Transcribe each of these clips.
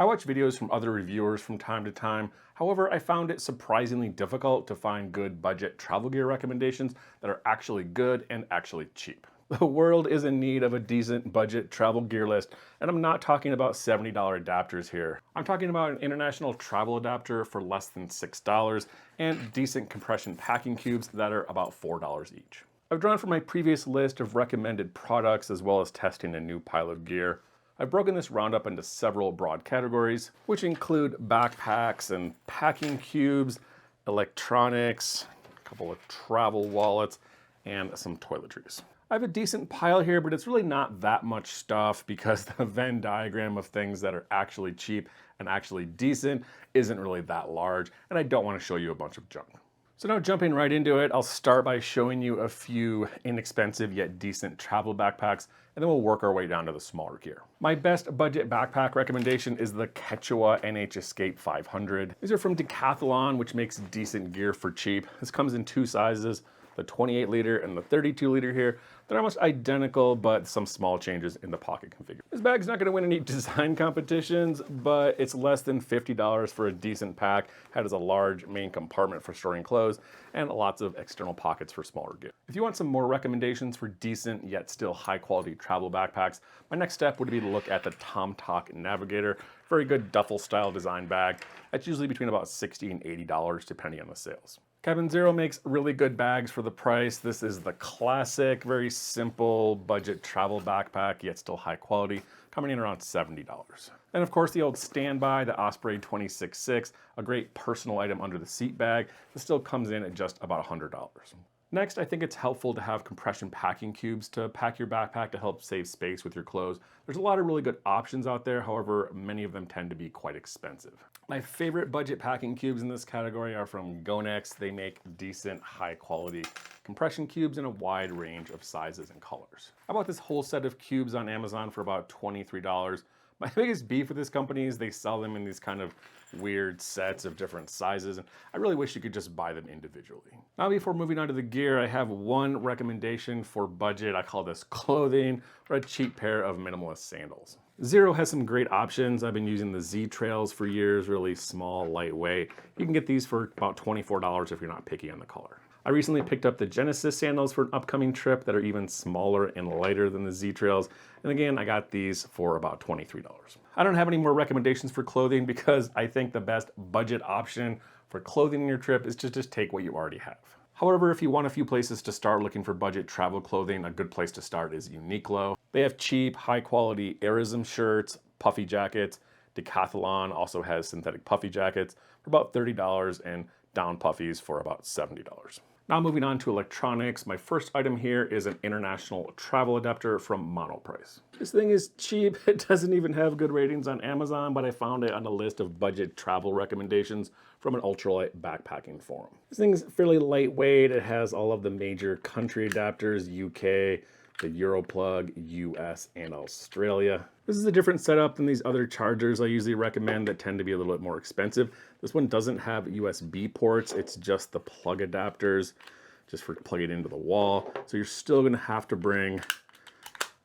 I watch videos from other reviewers from time to time. However, I found it surprisingly difficult to find good budget travel gear recommendations that are actually good and actually cheap. The world is in need of a decent budget travel gear list, and I'm not talking about $70 adapters here. I'm talking about an international travel adapter for less than $6 and decent compression packing cubes that are about $4 each. I've drawn from my previous list of recommended products as well as testing a new pile of gear. I've broken this roundup into several broad categories, which include backpacks and packing cubes, electronics, a couple of travel wallets, and some toiletries. I have a decent pile here, but it's really not that much stuff because the Venn diagram of things that are actually cheap and actually decent isn't really that large, and I don't want to show you a bunch of junk. So now jumping right into it, I'll start by showing you a few inexpensive yet decent travel backpacks, and then we'll work our way down to the smaller gear. My best budget backpack recommendation is the Quechua NH Escape 500. These are from Decathlon, which makes decent gear for cheap. This comes in two sizes, the 28 liter and the 32 liter here. They're almost identical, but some small changes in the pocket configuration. This bag's not gonna win any design competitions, but it's less than $50 for a decent pack. It has a large main compartment for storing clothes and lots of external pockets for smaller gear. If you want some more recommendations for decent yet still high quality travel backpacks, my next step would be to look at the Tomtoc Navigator. Very good duffel style design bag. That's usually between about $60 and $80 depending on the sales. Cabin Zero makes really good bags for the price. This is the classic, very simple budget travel backpack, yet still high quality, coming in around $70. And of course the old standby, the Osprey 26.6, a great personal item under the seat bag. This still comes in at just about $100. Next, I think it's helpful to have compression packing cubes to pack your backpack to help save space with your clothes. There's a lot of really good options out there, however, many of them tend to be quite expensive. My favorite budget packing cubes in this category are from Gonex. They make decent, high quality compression cubes in a wide range of sizes and colors. I bought this whole set of cubes on Amazon for about $23. My biggest beef with this company is they sell them in these kind of weird sets of different sizes, and I really wish you could just buy them individually. Now, before moving on to the gear, I have one recommendation for budget. I call this clothing, or a cheap pair of minimalist sandals. Zero has some great options. I've been using the Z Trails for years, really small, lightweight. You can get these for about $24 if you're not picky on the color. I recently picked up the Genesis sandals for an upcoming trip that are even smaller and lighter than the Z Trails. And again, I got these for about $23. I don't have any more recommendations for clothing because I think the best budget option for clothing in your trip is to just take what you already have. However, if you want a few places to start looking for budget travel clothing, a good place to start is Uniqlo. They have cheap, high quality Airism shirts, puffy jackets. Decathlon also has synthetic puffy jackets for about $30 and down puffies for about $70. Now moving on to electronics, my first item here is an international travel adapter from Monoprice. This thing is cheap. It doesn't even have good ratings on Amazon, but I found it on a list of budget travel recommendations from an ultralight backpacking forum. This thing's fairly lightweight. It has all of the major country adapters, UK, the Europlug, US, and Australia. This is a different setup than these other chargers I usually recommend that tend to be a little bit more expensive. This one doesn't have USB ports, it's just the plug adapters, just for plugging it into the wall. So you're still gonna have to bring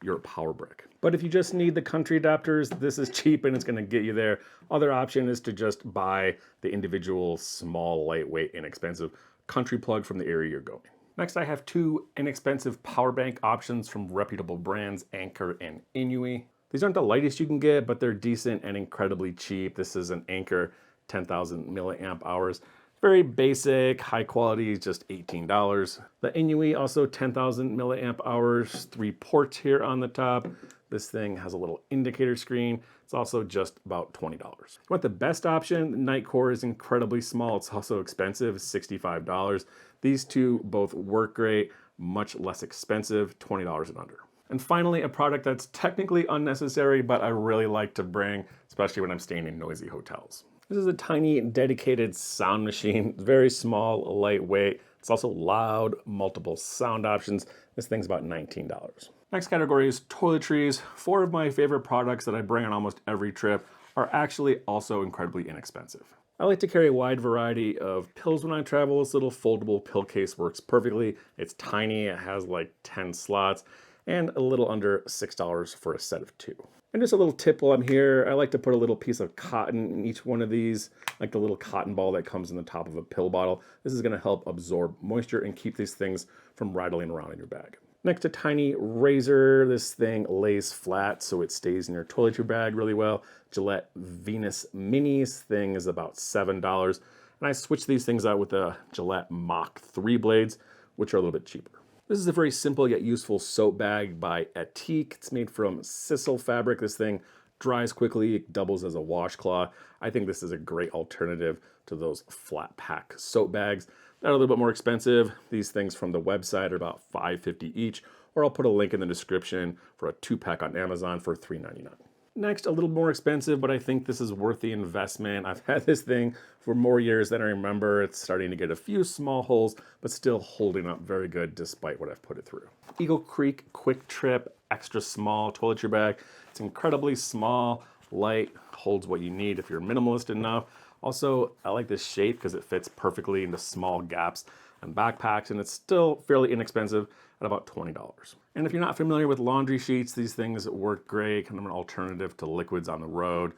your power brick. But if you just need the country adapters, this is cheap and it's gonna get you there. Other option is to just buy the individual small, lightweight, inexpensive country plug from the area you're going. Next, I have two inexpensive power bank options from reputable brands, Anker and Inui. These aren't the lightest you can get, but they're decent and incredibly cheap. This is an Anker 10,000 milliamp hours. Very basic, high quality, just $18. The Inui also 10,000 milliamp hours, 3 ports here on the top. This thing has a little indicator screen. It's also just about $20. If you want the best option, Nitecore is incredibly small. It's also expensive, $65. These two both work great, much less expensive, $20 and under. And finally, a product that's technically unnecessary, but I really like to bring, especially when I'm staying in noisy hotels. This is a tiny dedicated sound machine, very small, lightweight. It's also loud, multiple sound options. This thing's about $19. Next category is toiletries. 4 of my favorite products that I bring on almost every trip are actually also incredibly inexpensive. I like to carry a wide variety of pills when I travel. This little foldable pill case works perfectly. It's tiny, it has like 10 slots, and a little under $6 for a set of 2. And just a little tip while I'm here, I like to put a little piece of cotton in each one of these, like the little cotton ball that comes in the top of a pill bottle. This is going to help absorb moisture and keep these things from rattling around in your bag. Next, a tiny razor. This thing lays flat so it stays in your toiletry bag really well. Gillette Venus Minis thing is about $7. And I switch these things out with the Gillette Mach 3 blades, which are a little bit cheaper. This is a very simple yet useful soap bag by Inatech. It's made from sisal fabric. This thing dries quickly, it doubles as a washcloth. I think this is a great alternative to those flat pack soap bags that are a little bit more expensive. These things from the website are about $5.50 each, or I'll put a link in the description for a 2-pack on Amazon for $3.99. Next, a little more expensive, but I think this is worth the investment. I've had this thing for more years than I remember. It's starting to get a few small holes, but still holding up very good despite what I've put it through. Eagle Creek Quick Trip Extra Small Toiletry Bag. It's incredibly small, light, holds what you need if you're minimalist enough. Also, I like this shape because it fits perfectly into small gaps and backpacks, and it's still fairly inexpensive at about $20. And if you're not familiar with laundry sheets, these things work great, kind of an alternative to liquids on the road.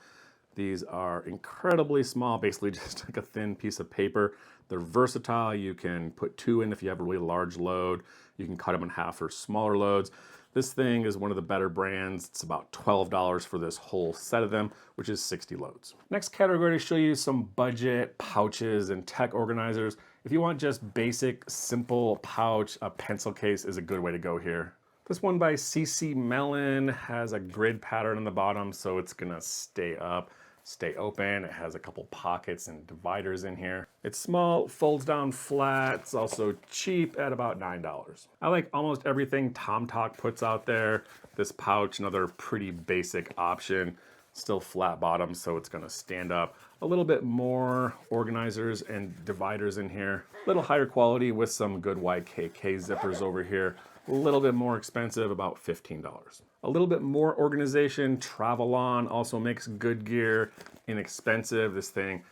These are incredibly small, basically just like a thin piece of paper. They're versatile. You can put 2 in if you have a really large load. You can cut them in half for smaller loads. This thing is one of the better brands. It's about $12 for this whole set of them, which is 60 loads. Next category to show you some budget pouches and tech organizers. If you want just basic, simple pouch, a pencil case is a good way to go here. This one by CC Mellon has a grid pattern on the bottom, so it's gonna stay up, stay open. It has a couple pockets and dividers in here. It's small, folds down flat. It's also cheap at about $9. I like almost everything Tomtoc puts out there. This pouch, another pretty basic option. Still flat bottom, so it's gonna stand up. A little bit more organizers and dividers in here. A little higher quality with some good YKK zippers over here. A little bit more expensive, about $15. A little bit more organization, Travelon also makes good gear, inexpensive. This thing,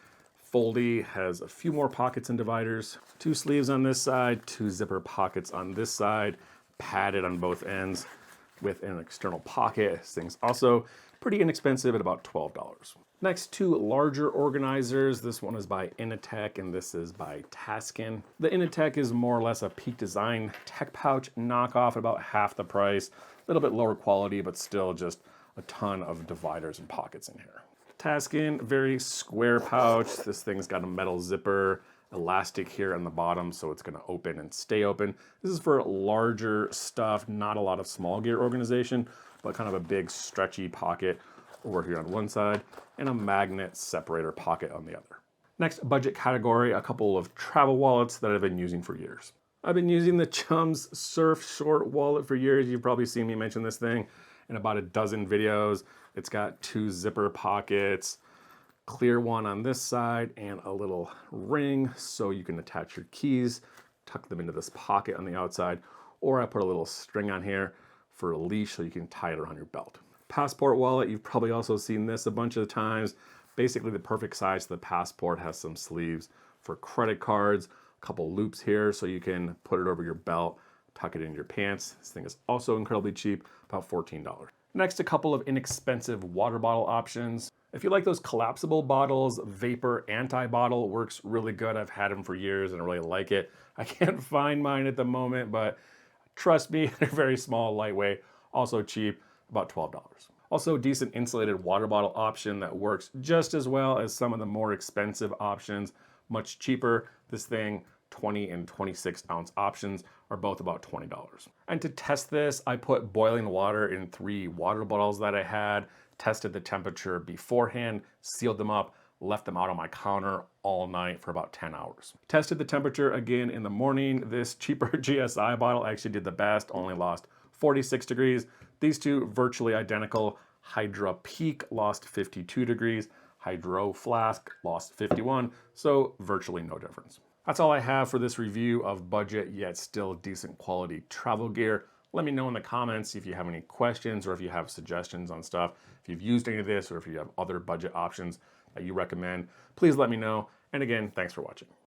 foldy, has a few more pockets and dividers. 2 sleeves on this side, 2 zipper pockets on this side, padded on both ends with an external pocket. This thing's also pretty inexpensive at about $12. Next, 2 larger organizers. This one is by Inatech and this is by Taskin. The Inatech is more or less a Peak Design Tech Pouch knockoff at about half the price. A little bit lower quality, but still just a ton of dividers and pockets in here. Taskin, very square pouch. This thing's got a metal zipper, elastic here on the bottom, so it's gonna open and stay open. This is for larger stuff, not a lot of small gear organization, but kind of a big stretchy pocket over here on one side, and a magnet separator pocket on the other. Next budget category, a couple of travel wallets that I've been using for years. I've been using the Chums Surf Short wallet for years. You've probably seen me mention this thing in about a dozen videos. It's got 2 zipper pockets, clear one on this side, and a little ring so you can attach your keys, tuck them into this pocket on the outside, or I put a little string on here for a leash so you can tie it around your belt. Passport wallet, you've probably also seen this a bunch of times. Basically the perfect size to the passport, has some sleeves for credit cards, a couple loops here so you can put it over your belt, tuck it in your pants. This thing is also incredibly cheap, about $14. Next, a couple of inexpensive water bottle options. If you like those collapsible bottles, Vapor Anti-Bottle works really good. I've had them for years and I really like it. I can't find mine at the moment, but trust me, they're very small, lightweight, also cheap, about $12. Also, decent insulated water bottle option that works just as well as some of the more expensive options, much cheaper. This thing, 20 and 26 ounce options are both about $20. And to test this, I put boiling water in 3 water bottles that I had, tested the temperature beforehand, sealed them up, left them out on my counter all night for about 10 hours. Tested the temperature again in the morning. This cheaper GSI bottle actually did the best, only lost 46 degrees. These 2 virtually identical. Hydra Peak lost 52 degrees. Hydro Flask lost 51, so virtually no difference. That's all I have for this review of budget yet still decent quality travel gear. Let me know in the comments if you have any questions or if you have suggestions on stuff. If you've used any of this or if you have other budget options that you recommend, please let me know. And again, thanks for watching.